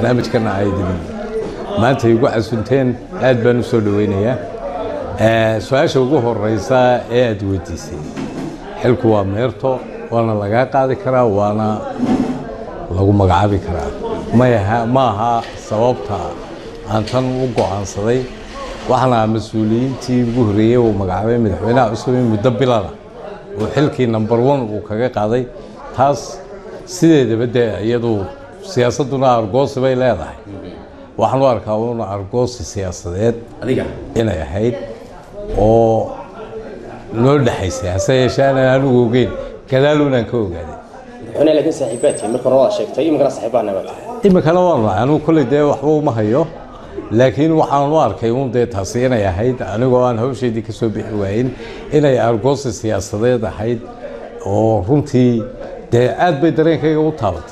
barnaamijkana ay dibin maanta igu casunteen aad baan u soo dhaweynayaa su-aasha ugu horeysa ee aad weydiisay xilku waa meerto waana laga qaadi karaa waana lagu magacaabi karaa ma aha sababta aan tan u go'aansaday waxaana mas'uuliyiintii ugu horeeyay oo magacaabay madaxweynaha cusub muddo bilada oo xilkii number 1 uu kaga qaaday taas sideedaba iyadu siyaasaduna argoosi bay leedahay waxaan u arkaa una argoosi siyaasadeed adiga inay ahayd oo loo dhaxaysay hase yeeshee aan ugu ogeyn kadaalunaan ka ogaaday أنا لكن صاحباتي مركز رواه شيكتي مركز صاحبنا بات. مركز رواه أنا كل ده وحبه ما هيو لكن وحنوار كيوم ده تصير يا هيد أنا جوان هو شيء ديك سو بحوين إلى أرجوس السياسة ده هيد ورمتي ده أد بدرين كي وطاوت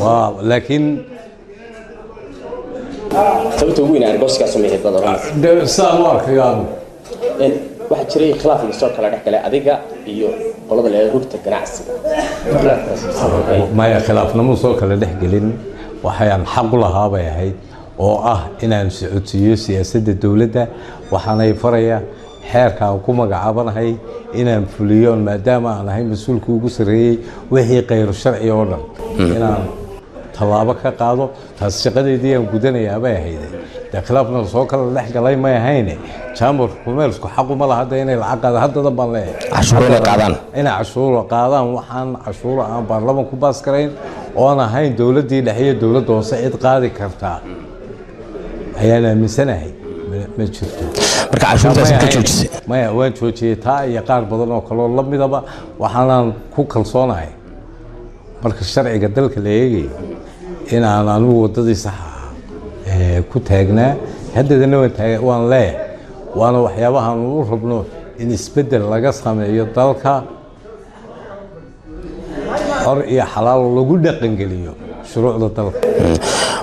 ولكن تبتو وين أرجوس كاسمي هيد بدر. ده سامر كيان. واحد شري خلاف الدستور كلا نحكي له أديك يو قلنا له ركت الجناس ما يخلاف نموسو كلا نحكي لين وحيان حق لها بيهاي oo in aan socodsiyo siyaasadda dawladda waxaanay faraya xeerka ku magacaabanay in aan fuliyo maadaama aan ahay mas'uulka ugu sareeyay wixii qeyr sharci oo dhan in aan talaabo ka qaado taas shaqadeedii aan gudanayaa bay ahayd khilaafna soo kala dhex galay ma ahayn chamber commerce xaq uma laha inay lacag hadda baan leeyahay cashuur qaadaan waxaan cashuur aan baarlamaanka ku baas karayn oo aan ahayn dawladdii dhexe dawladda hoose cid qaadi kartaa ayaan aaminsanahay ma jirto marka cashuurtaas ka joojisay maya waan joojiyay taa iyo qaar badan oo kale la midaba waxaan ku kalsoonahay marka sharciga dalka la eegay in aan anigu wadadii sax ku taagnaa haddana waan leeyahay waana waxyaabaha aan u rabno in isbedel laga sameeyo dalka xor iyo xalaal lagu dhaqan geliyo shuruucda dalka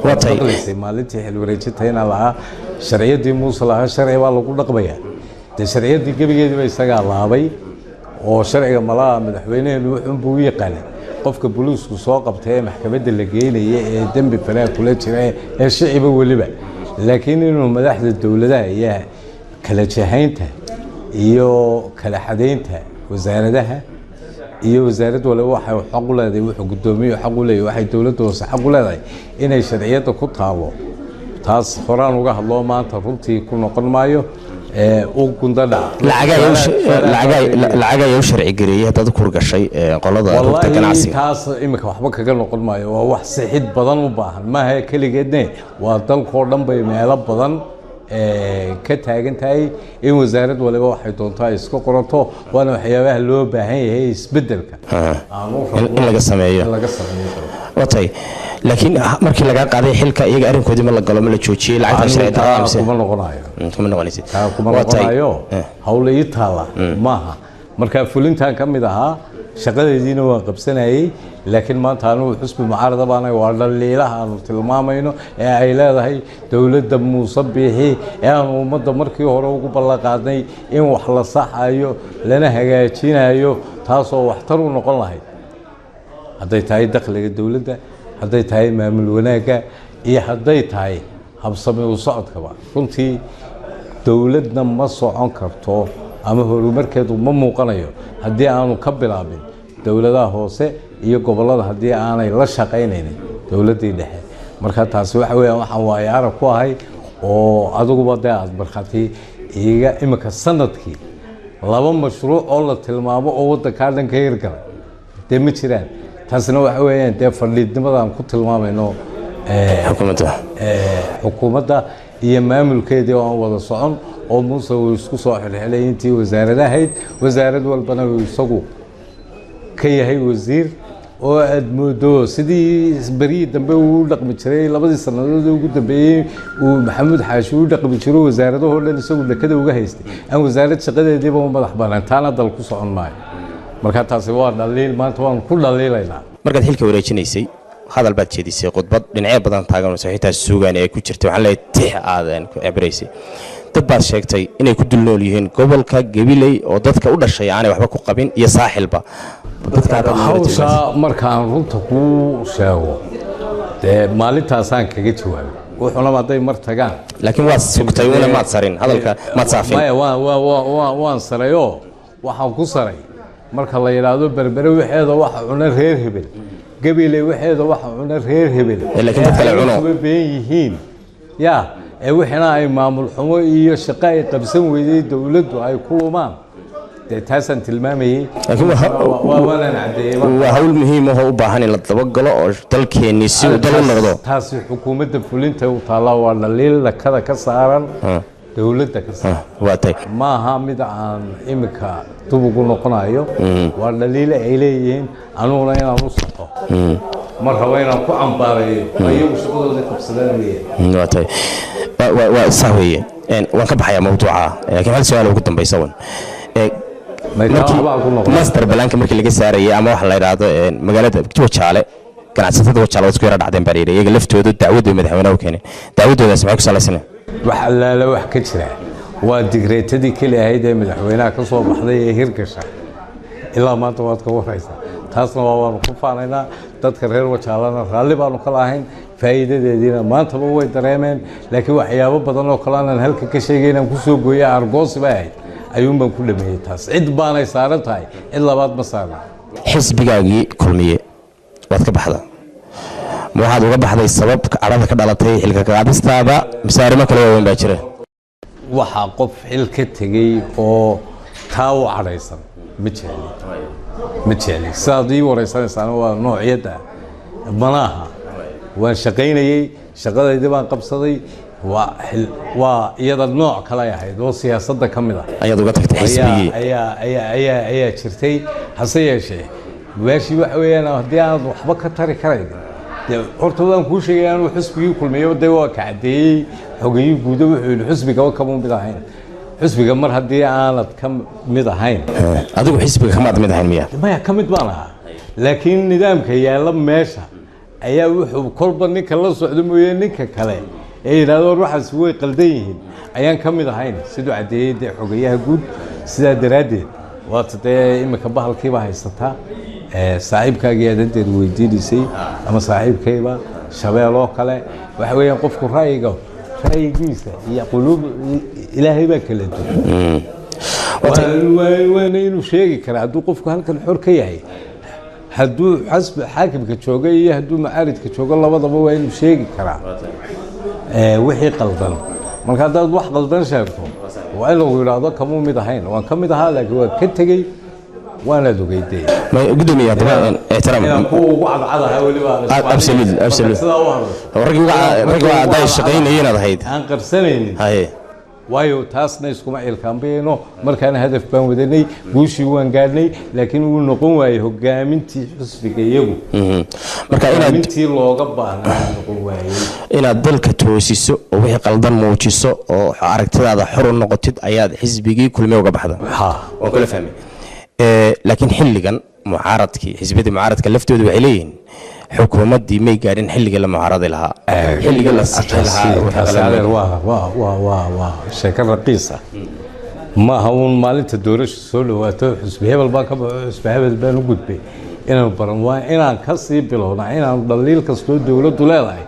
watay maalintii xil wareejintayna laha sharciyadii Muuse laha sharci waa lagu dhaqmaya de sharciyadii gabigeedii isaga laabay oo sharciga malaha madaxweynaha wuxuu buu yaqaan qofka booliisku soo qabtay maxkamadda la geeyay ee dambi fara kula jiray ee shicibka waliba laakiin inuu madaxda dawladda iyo kala jahaynta iyo kala xadeynta wasaaradaha iyo wasaaradda wala waxa xaq u leedahay wuxuu gudoomiyo xaq u leeyahay waxay dawladdu xaq u leedahay inay sharciyada ku taabo taas horaan uga hadlo maanta runtii ku noqon maayo oo gundada lacaga ay sharci gareeyay dad ku gashay qolada rugta ganacsiga taas imika waxba kaga noqon maayo waa wax sixid badan u baahan ma aha kaligeedna waa dalkoo dhan bay meelo badan ka taagan tahay in wasaaradda waliba waxay doontaa iska qorato waana waxyaabaha loo baahan yahay isbedelka in laga sameeyo watay laakiin markii laga qaaday xilka iyaga arrinkoodii ma la galo ma la joojiyay lacagta sharciga kuma noqonayo hawle ii taala maaha marka fulintan ka mid ahaa shaqadeediina waan qabsanayay laakiin maanta anu xusbi mucaarada baanay waa dhaliilaha aanu tilmaamayno ee ay leedahay dawladda Muuse Biixi ee aan ummadda markii hore ugu ballanqaadnay in wax la saxayo lana hagaajinayo taasoo waxtar u noqon lahayd hadday tahay dakhliga dawladda hadday tahay maamul wanaaga iyo hadday tahay habsami u socodkaba runtii dawladna ma socon karto ama horumarkeedu ma muuqanayo haddii aanu ka bilaabin dawladaha hoose iyo gobolada haddii aanay la shaqaynaynin dawladdii dhexe marka taasi waxa weeyaan waxaan waayo arag ku ahay oo adiguba dee aad markhaati iga imika sanadkii 2 mashruuc oo la tilmaamo oo waddankaa dhan ka hirgalay dee ma jiraan taasina waxa weeyaan dee fadhiidnimadaan ku tilmaamayno xukuumadda iyo maamulkeedii oo aan wada socon oo Muuse uu isku soo xilxilay intii wasaaradahayd wasaarad walbana uu isagu ka yahay wasiir oo aad moodo sidii bari dambe uu dhaqmi jiray labadii sanadood ugu dambeeyay uu Maxamed Xaashi uu dhaqmi jiray wasaaradaha oo dhan isagu dekada uga haystay aan wasaarad shaqadeediiba madax banaan taana dal ku socon maayo marka taasi waa dhaliil maanta waan ku dhaliilaynaa markaad xilka wareejinaysay hadal baad jeedisay khudbad dhinacyo badan taagan oo saxiitaa suugaan ay ku jirtay waxaan leeyahay tix aadan ku cibraysay dad baad sheegtay inay ku dul nool yihiin gobolka Gabiley oo dadka u dhashay aanay waxba ku qabin iyo saaxilba dadka hawsha markaan runta ku sheego maalintaasaan kaga jawaabay wuxuuna hadday mar tagaan laakiin waa sugtay una maad sarin hadalka maad saafin maya waan sarayoo waxaan ku saray marka la yidhaahdo berbere waxeeda waxa cuna reer hebel gabiley waxeeda waxa cuna reer hebel laakiin dad kale cuno way been yihiin yaa wixina ay maamul xumo iyo shaqo ay qabsan weydey dawladdu ay ku lumaan taasan tilmaamayay waa hawl muhiim ah oo u baahan in la dabagalo oo dalkeenni si uu dal u noqdo taasi xukuumadda fulinta u taallaa waa dhaliil lakada ka saaran dawladda ka saaran waa tay ma aha mid aan imika dub ugu noqonayo waa dhaliil ay leeyihiin anuguna inaan u saxo mar rabo inaan ku cambaareeyo ayagu shaqadooda qabsadaan weeyaan waa tay waa isaa weeye waan ka baxayaa mawduuca laakiin hal su-aal ugu dambaysa wan master balaanka markii laga saarayay ama waxa la yiraahdo magaalada Wajaale ganacsatada Wajaale way isku yara dhacdeen bariire iyaga laftoodu dacwada madaxweynaha u keenay dacwadoodaas maxay ku salaysanay wax allaala wax ka jira waa digreetadii kali ahayd ee madaxweynaha ka soo baxday ee hirgasha ilaa maanta waad ka waraysaa taasna waanu ku faanaynaa dadka reer Wajaalana raalli baanu ka lahayn faa'iidadeedina maantaba way dareemeen laakiin waxyaabo badan oo kale aan halka ka sheegaynaan ku soo gooyay argoosi baa ahayd ayuun baan ku dhameeyay taas cid baanay saaran tahay cid labaad ma saarna xisbigaagii kulmiye waad ka baxdaa ma waxaad uga baxday sabab arada ka dhalatay xilka qaadistaada misaarimo kale weyn baa jira waxa qof xil ka tagay oo taa u cadhaysan ma jecli saadii wareysanaysan waa noocyada manaha waan shaqaynayay shaqadeedii baan qabsaday waa iyada nooc kale ahayd oo siyaasadda ka mid ah ayaad uga tagtay xisbigii ayaa jirtay hase yeeshee meeshii waxa weeyaan haddii aanad waxba ka tari karayn horta waan kuu sheegay inuu xisbigii kulmiyo dee waa ka caddeeyey xogayii guuda wuxuu yidhi xisbigaba kama mid ahayn xisbiga mar haddii aanad ka mid ahayn adigu xisbiga kamaad mid ahayn miya maya ka mid baan ahaa laakiin nidaamka yaalla meesha ayaa wuxuu kolba ninka la socdo mooye ninka kale ee yidhaahdo waxaas way qaldan yihiin ayaan ka mid ahayn siduu caddeeyey dee xogayaha guud sidaa daraaddeed waata dee imika bahalkiiba haysataa saaxiibkaagii adanteed weydiinaysay ama saaxiibkayba shabeeloo kale waxa weeyaan qofku ra'yigiisa iyo quluub ilaahay baa kala duwan waana inuu sheegi karaa hadduu qofku halkan xor ka yahay hadduu xaakimka jooga iyo hadduu macaaridka joogo labadaba waa inuu sheegi karaa wixii qaldan marka haddaad wax qaldan sheegto waa in lagu yidhaahdo kamuu mid ahayn waan ka mid ahaa laakiin waa ka tegey waanaad ogeyday gudoomiye ixtiraam kuwa ugu cadcadaha weliba ragii waa shaqaynayeen aad ahayd aan qarsanaynin waayo taasna iskuma ilkaanbayno markaana hadaf baan wadanay guushii waan gaadhnay laakiin uu noqon waayey hogaamintii xisbiga iyagu hogaamintii looga baahnaa noqon waayey inaad dalka toosiso oo wixii qaldan muujiso oo aragtidaada xor u noqotid ayaad xisbigii kulmiye uga baxda waan kula fahmay laakiin xilligan mucaaradkii xisbiyada mucaaradka laftooda waxay leeyihiin xukuumaddii may gaadhin xilligii la mucaaradi lahaa xilligii la sixi lahaa sheeko raqiis ah maaha uun maalinta doorasha soo dhawaato xusbi hebel baan ka baxo xusbi hebel baan u gudbay inaanu baran waa inaan ka sii bilowna inaanu dhaliil kastoo dowladdu leedahay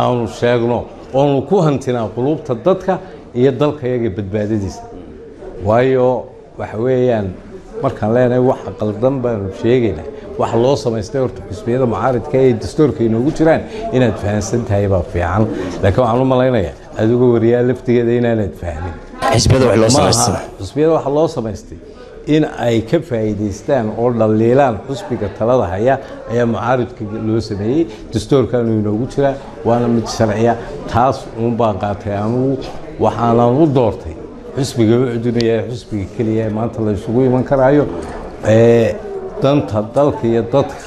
aanu sheegno oonu ku hantinaa quluubta dadka iyo dalka iyaga badbaadadiisa waayo waxa weeyaan markaan leenahay waxa qaldan baanu sheegaynaa waxa loo samaystay horta xisbiyada mucaaridka ee dastuurka inoogu jiraan inaad fahansan tahay baa fiican laakiin waxaan u malaynayaa adigoo wariyaa laftigeeda inaanad fahmin xisbiyada waxa loo samaystay in ay ka faa'iidaystaan oo dhaliilaan xisbiga talada haya ayaa mucaaridka loo sameeyey dastuurkaanu inoogu jiraa waana mid sharciya taas uun baan qaatay anugu waxaanan u doortay xisbiga u cudunaya xisbiga keliya maanta la isugu iman karaayo danta dalka iyo dadka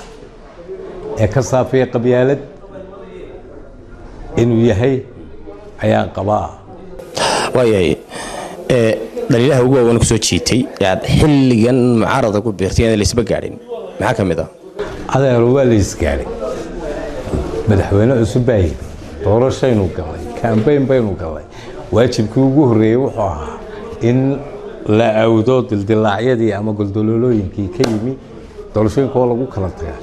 ee ka saafiya qabyaalad inuu yahay ayaan qabaa waayahay dhaliilaha ugu waaweyn kusoo jiitay aad xilligan mucaarada ku beertay in la isba gaadhin maxaa ka mid ah adeer waa la isgaadhay madaxweyne cusub baa yimid doorashaynu galnay kambayn baynu galnay waajibkii ugu horreeyey wuxuu ahaa in la awdo dildilaacyadii ama goldololooyinkii ka yimi doorashooyinka oo lagu kala tagaa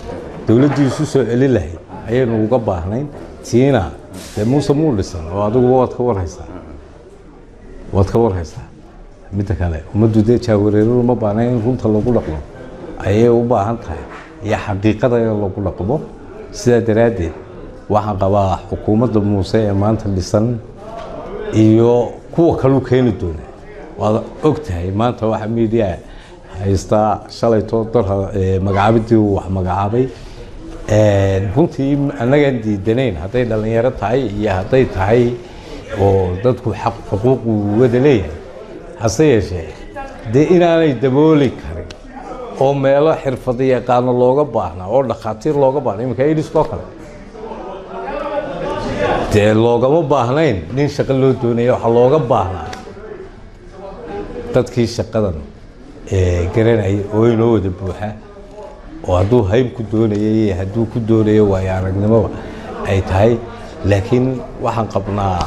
dowladdii isu soo celin lahayd ayaynu uga baahnayn tiina dee muuse muu dhisan oo adiguba waad ka warhaysaa midda kale ummaddu dee jaawareeradu ma baahnayn in runta lagu dhaqmo ayay u baahan tahay iyo xaqiiqada in lagu dhaqmo sidaa daraaddeed waxaan qabaa xukuumadda muuse ee maanta dhisan iyo kuwa kalu keeni doona waad og tahay maanta waxa miidiya haystaa shalayto dar magacaabidii uu wax magacaabay runtii annagaan diidanayn hadday dhallinyaro tahay iyo hadday tahay oo dadku xaq xuquuqu wada leeyahay hase yeeshee dee inaanay dabooli karin oo meelo xirfad yaqaano looga baahnaa oo dhakhaatiir looga baahna iminka idiskoo kale dee loogama baahnayn nin shaqo loo doonaya waxaa looga baahnaa dadkii shaqadan garanayay oo inoo wada buuxa oo hadduu hayb ku doonayay iyo hadduu ku doonayo waayo aragnimoba ay tahay laakiin waxaan qabnaa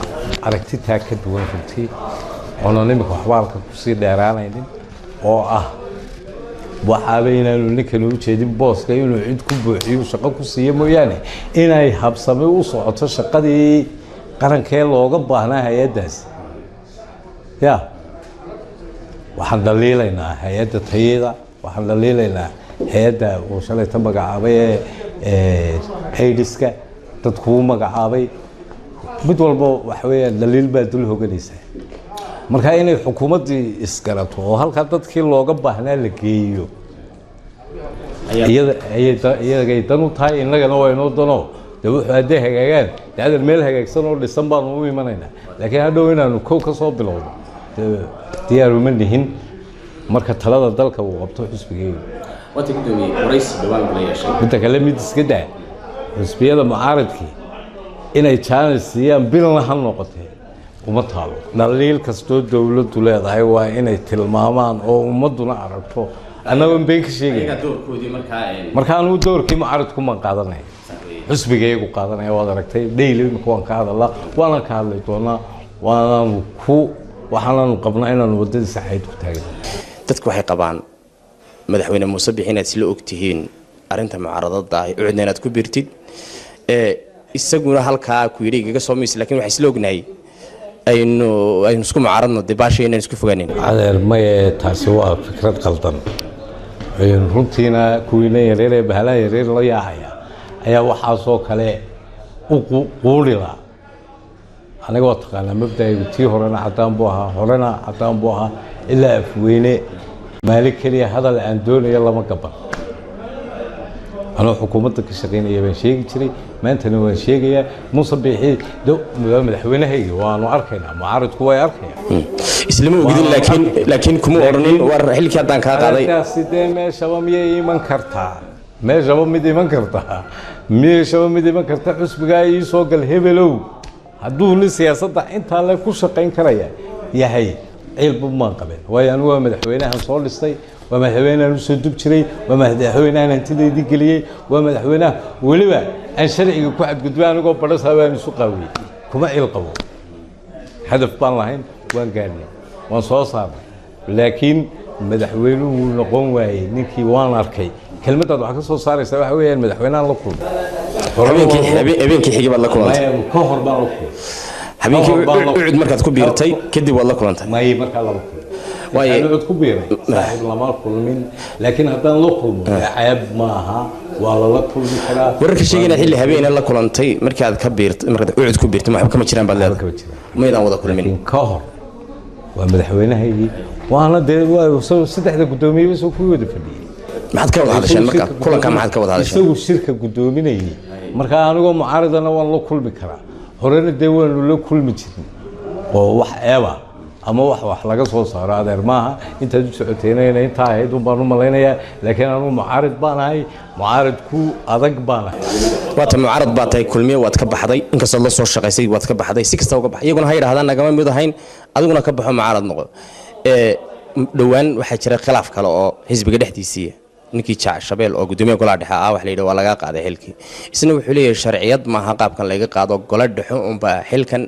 aragtitaa ka duwan runtii oonan imika waxba halka kusii dheeraanaynin oo ah waxaaba inaanu ninkani u jeedin booska inuu cid ku buuxiyo shaqo ku siiyo mooyaane inay habsami u socoto shaqadii qarankee looga baahnaa hay-addaasi ya waxaan dhaliilaynaa hay-adda tayada waxaan dhaliilaynaa hay-adda uu shalayta magacaabay ee aidiska dadkuu magacaabay mid walba waxa weeyaan dhaliil baa dul hoganaysaa marka inay xukuumaddii isgarato oo halkaa dadkii looga baahnaa la geeyo iyagay dan u tahay innagana waa inoo dano dee wuxuu hadday hagaagaan dee adan meel hagaagsan oo dhisan baanu u imanaynaa laakiin hadhow inaanu kow ka soo bilowno diyaaruma nihin marka talada dalka uu qabto xusbigeedu midda kale mid iska daa xusbiyada mucaaradkii inay jaanis siiyaan bilna ha noqotee uma taalo dhaliil kastoo dowladdu leedahay waa inay tilmaamaan oo ummadduna aragto annagoon been ka sheegaya marka anugu doorkii mucaaradku maan qaadanaya xusbigaygu qaadanaya waad aragtay dhayli imika waan ka hadalaa waana ka hadlay doonaa waxaanaanu qabnaa inaanu waddadii saxayd ku taagin dadku waxay qabaan madaxweyne muuse bixi inaad isla ogtihiin arrinta mucaaradada ah ucudna inaad ku biirtid isaguna halkaa ku yidhi igaga soo maysa lakin waxaa isla ognahay aynu isku mucaaradno dee baashay inaan isku fogaanin adeer maye taasi waa fikrad qaldan runtiina kuwiina yareer ee bahalaha yareer la yaacaya ayaa waxaasoo kale u quudhila aniga waa taqaanaa mabda'aygu tii horena caddaan buu ahaa ilaa afweyne maalin keliya hadal aan doonayo lama gaban anoo xukuumadda ka shaqaynaya baan sheegi jiray maantana waan sheegayaa muuse biixi madaxweynahayga waanu arkaynaa mucaaridku way arkayaan islama ogidin laakiin kuma odhanin war xilkii haddaan kaa qaaday taasi dee meeshaba miyay iman kartaa meeshaba mid iman karta xusbigaa ii soo gal hebelow hadduu nin siyaasadda intaa le ku shaqayn karaya yahay ciilba maan qabeen waayo anigu waa madaxweynahan soo dhistay waa madaxweynahan u soo dub jiray waa madaxweynahan hantidaydii geliyey waa madaxweynaha weliba aan sharciga ku xadgudbay anigoo badhasaa waan isu qaawiyey kuma ciil qabo hadaf baan lahayn waan gaadhnay waan soo saarnay laakiin madaxweynuhu wuu noqon waayey ninkii waan arkay kelmaddaad wax ka soo saaraysaa waxa weeyaan madaxweynahan la kulmay habeenkii xigi baad la kulantay ka hor baan la kulmay habeenkii ucud markaad ku biirtay kadib waad la kulantay may markaa lama kulmay waayo ucud ku biiray saaxiib lama kulmin laakiin haddaan la kulmo ceeb ma aha waa lala kulmi karaa wararka sheegayna xilli habeena la kulantay markaad ka biirtay markaad ucud ku biirtay waxba kama jiraan baad leedahay maydaan wada kulmin ka hor waa madaxweynahaygii waana dee saddexda guddoomiye soo ku wada fadhiyey maxaad ka wada hadasheen marka kulanka maxaad ka wada hadasheen isagu shirka guddoominayay marka anigoo mucaaridana waan la kulmi karaa horena dee waanu la kulmi jirin oo wax eeba ama wax laga soo saaro adeer maaha intaad u socoteenayna intaa ahayd un baan u malaynayaa laakiin anugu mucaarid baan ahay mucaarid ku adag baan ahay waata mucaarad baa tahay kulmiye waad ka baxday inkastoo la soo shaqaysay waad ka baxday si kasta uga baxay iyaguna ha yidhahdaan nagama mid ahayn adiguna ka baxo mucaarad noqo dhowaan waxaa jira khilaaf kale oo xisbiga dhexdiisiiya ninkii jaac shabeel oo gudoomiye golaha dhexe ah wax la yidhi waa laga qaaday xilkii isna wuxuu leeyahay sharciyad maaha qaabkan laga qaado gola dhexe unbaa xilkan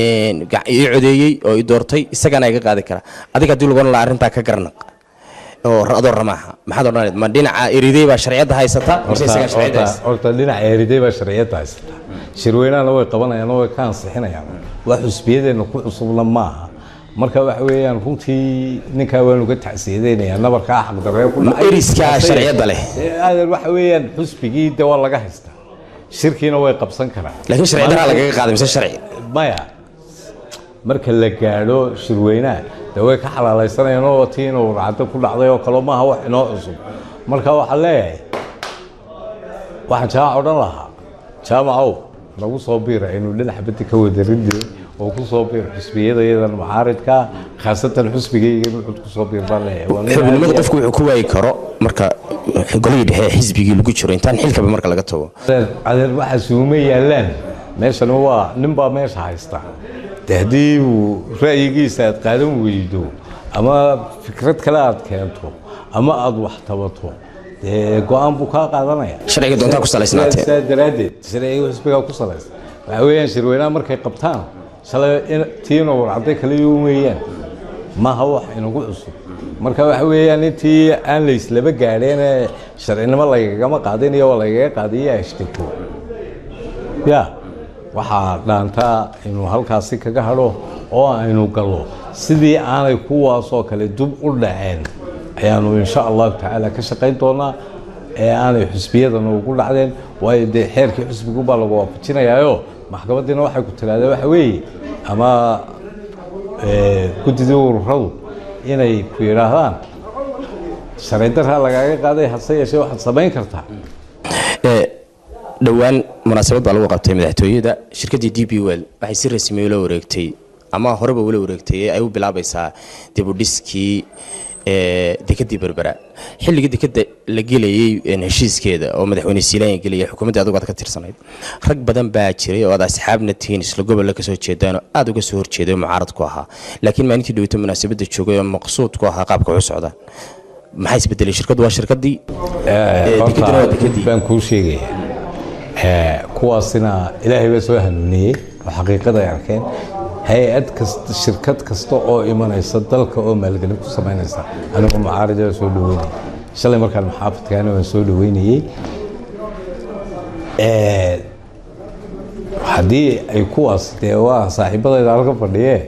ii codeeyey oo i doortay isagana iga qaadi kara adiga haddii lagu oran lahaa arrintaa ka garanaq oo adoo ramaaha maxaad odhanayd ma dhinaca eriday baa sharciyadda haysata mise isaga sharciyadda haysata horta dhinaca eriday baa sharciyadda haysata shirweynahana way qabanayaan oo way ka ansixinayaan wax xusbiyadeena ku cusubna maaha marka waxa weeyaan runtii ninkaa waanu ka tacsiyadeynayaa nabarkaa xaqdarree ku dhacay eriskaa sharciyadda leh waxa weeyaan xusbigii de waa laga haystaa shirkiina way qabsan karaan laakiin sharciyadda lagaga qaaday mise sharci maya marka la gaadho shirweynaha de way ka xalaalaysanayaan oo tiin uu racdo ku dhacday oo kale maaha wax inoo cusub marka waxaan leeyahay waxaan jaamac odhan lahaa jaamacow nagu soo biira inuu dhinac badi ka wadaridee oo ku soo biir xusbiyada iyadan mucaaridka khaasatan xusbigayga wuxuu ku soo biir baan leeyahay xubnimada qofku wuxuu ku waayi karo marka golihii dhexe xisbigii lagu jiro intaan xilkaba marka laga tago adeer waxa suuma yaalaan meeshan waa nin baa meesha haysta haddii uu ra'yigiisa aad qaadan weydo ama fikrad kale aad keento ama aad wax tabato dee go-aan buu kaa qaadanaya sharciga doontaa ku salaysnaatee saa daraaddeed sharciga xisbigaa ku salaysan waxa weeyaan shirweynaha markay qabtaan shalay tiina warcadday kale weeyaan maaha wax inagu cusub marka waxa weeyaan intii aan layslaba gaadheen sharcinimo lagagama qaadinayo waa lagaga qaadiya ashtiko ya waxaa dhaantaa inuu halkaasi kaga hadho oo aynu gallo sidii aanay kuwaasoo kale dub u dhaceen ayaanu insha allahu tacaala ka shaqayn doonaa ee aanay xusbiyadana ugu dhacdeen waayo dee xeerkii xusbigu baa lagu waafajinayaayo maxkamadiina waxay ku tirahdeen waxa weeye ama guddidii ururadu inay ku yidhaahdaan sharci darraa lagaaga qaaday hase yeeshee waxaad samayn kartaa dhowaan munaasabad baa lagu qabtay madaxtooyada shirkaddii d b wel waxay si rasmi ula wareegtay ama horeba ula wareegtay ee ay u bilaabaysaa dibudhiskii dekadii berbera xilliga dekada la gelayay heshiiskeeda oo madaxweyne siilaanya gelaya xukuumadda adugu aad ka tirsanayd rag badan baa jiray oo aad asxaabna tihiin isla gobolla ka soo jeedaan oo aad uga soo horjeeday oo mucaarad ku ahaa laakiin maalintii dhaweyto munaasabadda joogay oo maqsuud ku ahaa qaabka u socdaan maxaa isbedelay shirkaddu waa shirkaddii dekaduna waa dekadii baan kuu sheegaya kuwaasina ilaahay baa soo hanuuniyey oo xaqiiqada ay arkeen hay-ad kasta shirkad kasta oo imanaysa dalka oo maalgelin ku samaynaysa anigu mucaarida waa soo dhaweynayay shalay markaan maxaafadkaana waan soo dhaweynayey haddii ay kuwaas dee waa saaxiibadayda halka fadhiyee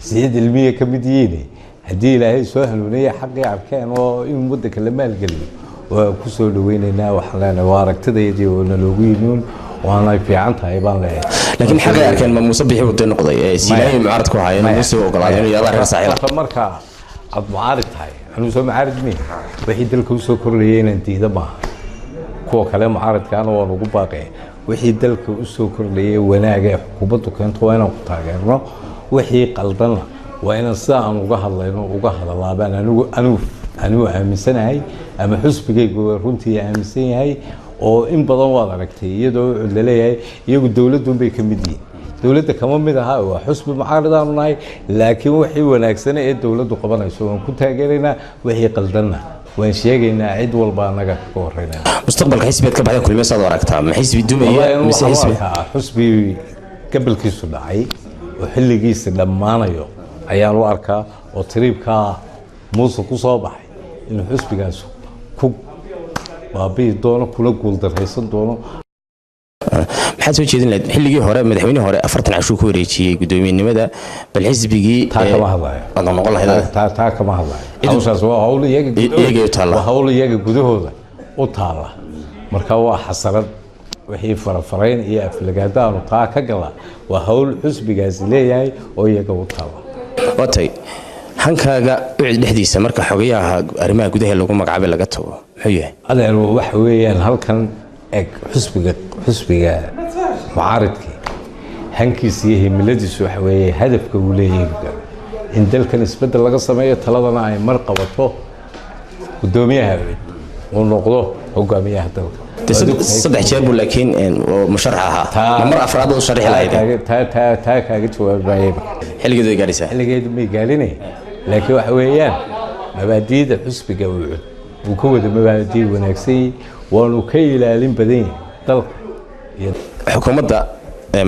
siciid ilmiya ka mid yihiin haddii ilaahay soo hanuuniyey xaqii arkeen oo in waddanka la maalgeliyo waa ku soo dhaweynaynaa waxaan leenahay waa aragtidayadii oo naloogu yimiin waanay fiican tahay baan leeyahay laakiin xaqay arkeen ma muuse bixi wadday noqday siilaanya mucaarad ku haayeen muuse ogolaaday inuu yadaa reer saaxiila marka aad mucaarid tahay anuu soo mucaarid miya wixii dalka u soo kordhayay inaan diida maaha kuwa kale mucaaridkaana waan ugu baaqaya wixii dalka u soo kordhayay wanaaga ee xukuumaddu keento waa inaan ku taageerno wixii qaldanna waa inaan sida aan uga hadlayno uga hadalaabaan anigu aaminsanahay ama xusbigaygu runtii aaminsan yahay oo in badan waad aragtay iyadoo la leeyahay iyagu dowladduunbay ka mid yihiin dowladda kama mid aha waa xusbi mucaaridaanu nahay laakiin wixii wanaagsane ee dowladdu qabanayso waan ku taageeraynaa wixii qaldanna waan sheegaynaa cid walba annaga kaga horreynayna mustaqbalka xisbiyeed ka baxda kulmiye saad u aragtaa ma xisbi dumaya mise xusbi gabalkiisu dhacay oo xilligiisa dhammaanayo ayaan u arkaa oo tiriibkaa muuse ku soo baxay inuu xusbigaas ku baabi'i doono kuna guuldarraysan doono maxaad soo jeedin lahayd xilligii hore madaxweynihii hore 40 cashuu ku wareejiyey guddoomiyenimada bal xisbigii taa kama hadlayo aad noqon lahayd taa kama hadlayo hawshaas waa hawl iyaga gudahooda u taalla marka waa xasarad wixii farafarayn iyo aflagaada aanu taa ka gala waa hawl xusbigaasi leeyahay oo iyaga u taalla watay hankaaga wicid dhexdiisa marka xogayaha arrimaha gudaha lagu magacaabay laga tago muxuu yahay adeer waxa weeyaan halkan eg xusbiga mucaaridkii hankiisa iyo himiladiisu waxa weeye hadafka uu leeyahay in dalkan isbeddel laga sameeyo taladana ay mar qabato guddoomiyaha uu noqdo hogaamiyaha dalka saddex jeer buu laakiin musharax ahaa mar afraad oo sharixi lahayd taa kaaga jawaabayay xilligeedu way gaadhaysaa xilligeedu may gaadhinay laakiin waxa weeyaan mabaadi'da xusbiga uu ka wada mabaadi' wanaagsan waanu ka ilaalin badan yahay dalka iyo xukuumadda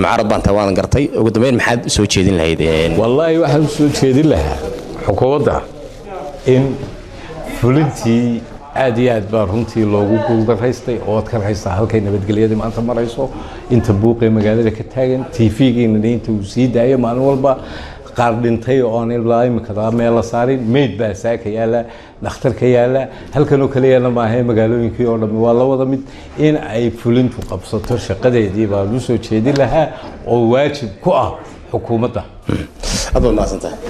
mucaarad baan taa waan gartay ugu dambeyn maxaad soo jeedin lahayd wallaahi waxaan soo jeedin lahaa xukuumadda in fulintii aad iyo aad baa runtii loogu guuldaraystay oo ad ka rahaystaa halkay nabadgelyadii maanta marayso inta buuqee magaalada ka taagan tv-giina inta uu sii daayo maalin walba qaar dhintay oo aan ilaa imika meel la saarin meyd baa saaka yaala dhakhtar ka yaala halkan oo kaliya maaha magaalooyinkii oo dhan waa la wada mid in ay fulintu qabsato shaqadeedii baa lagu soo jeedin lahaa oo waajib ku ah xukuumadda. aad baad mahadsantahay.